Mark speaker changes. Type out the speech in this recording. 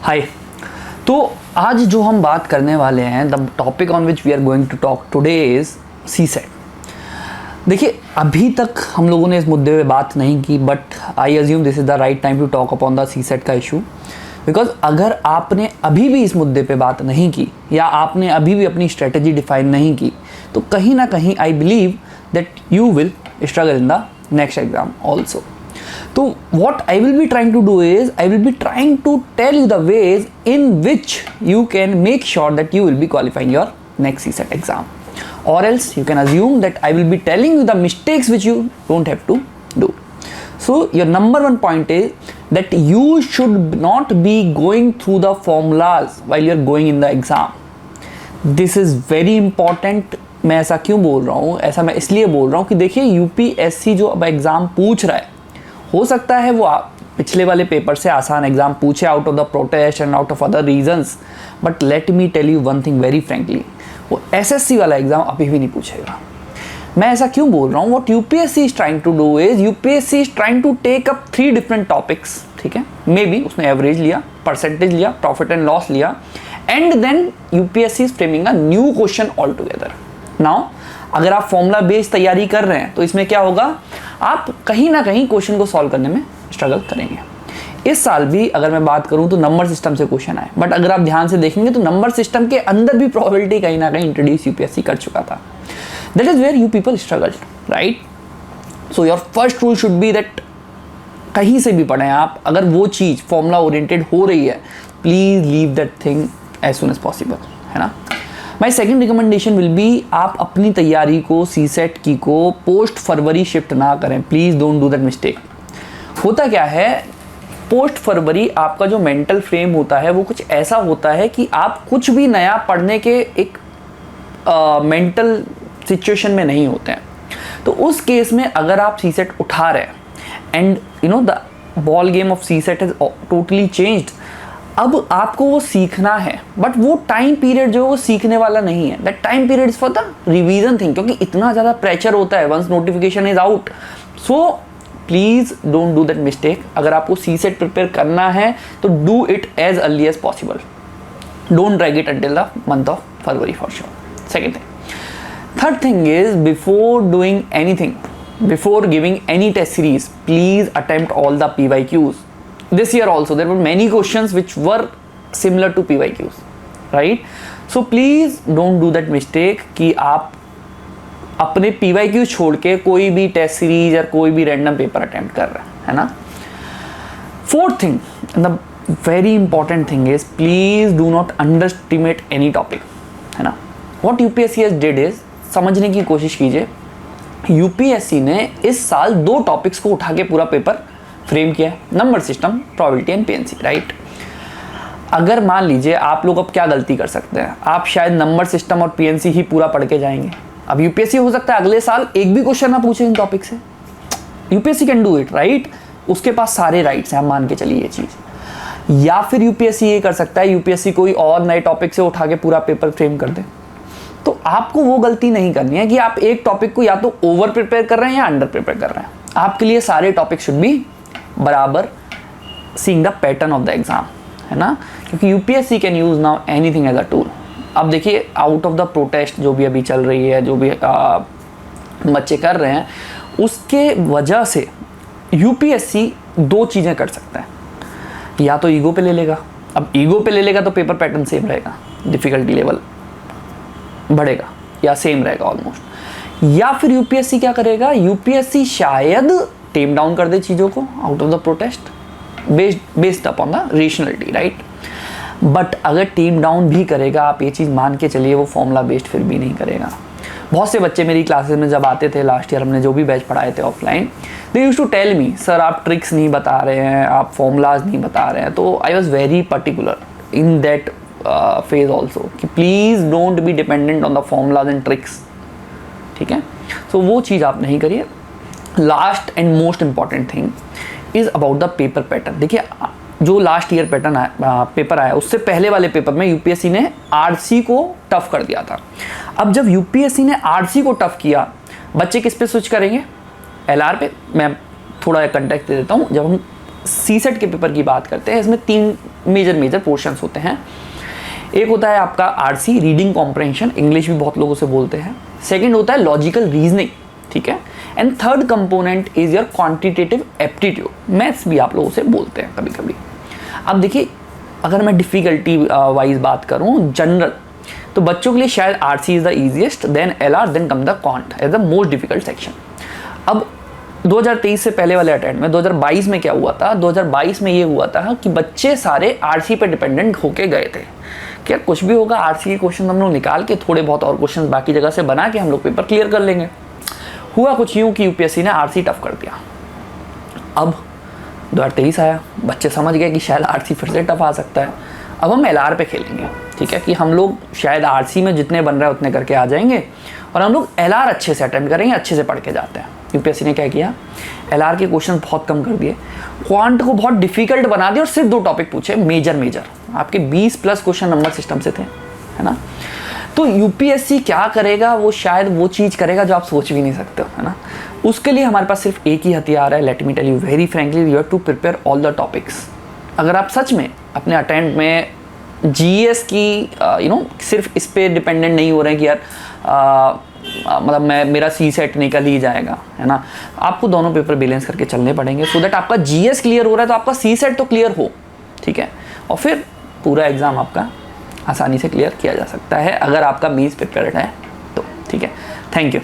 Speaker 1: हाय। तो आज जो हम बात करने वाले हैं, the topic on which we are going to talk today is CSAT. देखिए, अभी तक हम लोगों ने इस मुद्दे पे बात नहीं की, but I assume this is the right time to talk upon the CSAT का इशू। बिकॉज अगर आपने अभी भी इस मुद्दे पे बात नहीं की या आपने अभी भी अपनी स्ट्रेटेजी डिफाइन नहीं की, तो कहीं ना कहीं I believe that you will struggle in the next exam also. So what I will be trying to do is I will be trying to tell you the ways in which you can make sure that you will be qualifying your next CSET exam, or else you can assume that I will be telling you the mistakes which you don't have to do. So your number one point is that you should not be going through the formulas while you are going in the exam. This is very important. मैं ऐसा क्यों बोल रहा हूँ? ऐसा मैं इसलिए बोल रहा हूँ कि देखिए, UPSC जो अब एग्ज़ाम पूछ रहा है, हो सकता है वो पिछले वाले पेपर से आसान एग्जाम पूछे out of the protest and out of other reasons, but let me tell you one thing very frankly, वो एसएससी वाला एग्जाम अभी भी नहीं पूछेगा। मैं ऐसा क्यों बोल रहा हूँ? What UPSC is trying to do is UPSC is trying to take up 3 different topics, ठीक है। मे बी उसने एवरेज लिया, परसेंटेज लिया, प्रॉफिट एंड लॉस लिया, and then UPSC is framing a new question all together. Now अगर आप formula based तैयारी कर रहे हैं तो इसमें क्या होगा, आप कहीं ना कहीं क्वेश्चन को सॉल्व करने में स्ट्रगल करेंगे। इस साल भी अगर मैं बात करूं तो नंबर सिस्टम से क्वेश्चन आए, बट अगर आप ध्यान से देखेंगे तो नंबर सिस्टम के अंदर भी प्रोबेबिलिटी कहीं ना कहीं इंट्रोड्यूस यूपीएससी कर चुका था। That is where you people struggle, right. So your first rule should be that कहीं से भी पढ़ें आप, अगर वो चीज़ फॉर्मूला ओरिएंटेड हो रही है, please leave that thing as soon as possible, है ना। My second recommendation will be, आप अपनी तैयारी को सीसेट की को पोस्ट फरवरी शिफ्ट ना करें। Please don't do that mistake. होता क्या है, पोस्ट फरवरी आपका जो मेंटल फ्रेम होता है वो कुछ ऐसा होता है कि आप कुछ भी नया पढ़ने के एक मेंटल सिचुएशन में नहीं होते हैं। तो उस केस में अगर आप सीसेट उठा रहे हैं and you know the ball game of CSAT is totally changed, अब आपको वो सीखना है, बट वो टाइम पीरियड जो है वो सीखने वाला नहीं है। That time period is for the revision thing, क्योंकि इतना ज़्यादा प्रेशर होता है once notification is out. So please don't do that mistake. अगर आपको सीसेट प्रिपेयर करना है तो do it as early as possible, don't drag it until the month of February for sure. Second thing. Third thing is, before doing anything, before giving any test series, please attempt all the PYQs. This year also there were many questions which were similar to PYQs, right? So please don't do that mistake कि आप अपने PYQ छोड़ के कोई भी test series या कोई भी रैंडम पेपर अटेम्प्ट कर रहे हैं, है ना। Fourth thing, the very important thing is, please do not under estimate any topic, है ना। What UPSC has did is, समझने की कोशिश कीजिए, यूपीएससी ने इस साल 2 टॉपिक्स को उठा के पूरा पेपर फ्रेम किया है, number system, probability and PNC, right. अगर मान लीजिए आप लोग अब क्या गलती कर सकते हैं, आप शायद नंबर सिस्टम और पीएनसी ही पूरा पढ़ के जाएंगे। अब यूपीएससी हो सकता है अगले साल एक भी क्वेश्चन ना पूछे इन टॉपिक से। UPSC can do it, right. उसके पास सारे राइट्स हैं, आप मान के चलिए ये चीज़। या फिर यूपीएससी ये कर सकता है, यूपीएससी कोई और नए टॉपिक से उठा के पूरा पेपर फ्रेम कर दे। तो आपको वो गलती नहीं करनी है कि आप एक टॉपिक को या तो ओवर प्रिपेयर कर रहे हैं या अंडर प्रिपेयर कर रहे हैं। आपके लिए सारे टॉपिक शुड बी बराबर seeing the pattern of the exam, है ना। क्योंकि UPSC can use now anything as a tool. अब देखिए, आउट ऑफ द प्रोटेस्ट जो भी अभी चल रही है, जो भी बच्चे कर रहे हैं, उसके वजह से यूपीएससी 2 चीज़ें कर सकता है। या तो ईगो पे ले लेगा, अब ईगो पे ले लेगा तो पेपर पैटर्न सेम रहेगा, डिफिकल्टी लेवल बढ़ेगा या सेम रहेगा ऑलमोस्ट। या फिर यूपीएससी क्या करेगा, यूपीएससी शायद टेम डाउन कर दे चीज़ों को out of the protest, based upon the rationality, right. But अगर टीम डाउन भी करेगा, आप ये चीज़ मान के चलिए, वो फॉर्मूला बेस्ड फिर भी नहीं करेगा। बहुत से बच्चे मेरी क्लासेस में जब आते थे, लास्ट ईयर हमने जो भी बैच पढ़ाए थे offline, they used to tell me, sir आप ट्रिक्स नहीं बता रहे हैं, आप फॉर्मूलाज नहीं बता रहे हैं। तो I was very particular in that phase also कि please don't be dependent on the formulas and tricks, ठीक है। सो वो चीज़ आप नहीं करिए। Last and most important thing is about the paper pattern. देखिए, जो लास्ट ईयर पेपर आया उससे पहले वाले पेपर में यूपीएससी ने आरसी को टफ कर दिया था। अब जब यूपीएससी ने आरसी को टफ किया, बच्चे किस पे स्विच करेंगे, एलआर पे। मैं थोड़ा कंटेक्स्ट दे देता हूँ। जब हम सी सेट के पेपर की बात करते हैं, इसमें 3 मेजर पोर्शंस होते हैं। एक होता है आपका आरसी, रीडिंग कॉम्प्रहेंशन, इंग्लिश भी बहुत लोग उसे बोलते हैं। सेकंड होता है लॉजिकल रीजनिंग, ठीक है। And third component is your quantitative aptitude, maths भी आप लोग उसे बोलते हैं कभी कभी। अब देखिए, अगर मैं डिफ़िकल्टी वाइज बात करूँ जनरल, तो बच्चों के लिए शायद RC is the easiest, then LR, then come the quant as the most difficult section. अब 2023 से पहले वाले अटेम्प्ट में 2022 में क्या हुआ था, 2022 में ये हुआ था कि बच्चे सारे आरसी पे डिपेंडेंट होके गए थे। क्या कुछ भी होगा, आरसी के क्वेश्चन हम लोग निकाल के थोड़े बहुत और क्वेश्चन बाकी जगह से बना के हम लोग पेपर क्लियर कर लेंगे। हुआ कुछ यूँ कि यूपीएससी ने आरसी टफ कर दिया। अब 2023 आया, बच्चे समझ गए कि शायद आरसी फिर से टफ आ सकता है। अब हम एलआर पे खेलेंगे, ठीक है, कि हम लोग शायद आरसी में जितने बन रहे हैं उतने करके आ जाएंगे और हम लोग एलआर अच्छे से अटेम्प्ट करेंगे, अच्छे से पढ़ के जाते हैं। यूपीएससी ने क्या किया, एलआर के क्वेश्चन बहुत कम कर दिए, क्वांट को बहुत डिफिकल्ट बना दिया और सिर्फ 2 टॉपिक पूछे मेजर। आपके 20+ क्वेश्चन नंबर सिस्टम से थे, है ना। तो यूपीएससी क्या करेगा, वो शायद वो चीज़ करेगा जो आप सोच भी नहीं सकते हो, है ना। उसके लिए हमारे पास सिर्फ एक ही हथियार है। Let me tell you very frankly, you have to prepare all the topics. अगर आप सच में अपने अटेम्प्ट में जीएस की सिर्फ इस पे डिपेंडेंट नहीं हो रहे हैं कि यार मतलब मेरा सी सेट निकल ही जाएगा, है ना, आपको दोनों पेपर बैलेंस करके चलने पड़ेंगे सो दैट आपका जीएस क्लियर हो रहा है तो आपका सी सेट तो क्लियर हो, ठीक है, और फिर पूरा एग्ज़ाम आपका आसानी से क्लियर किया जा सकता है अगर आपका मीन्स प्रिपेयर्ड है तो, ठीक है। Thank you.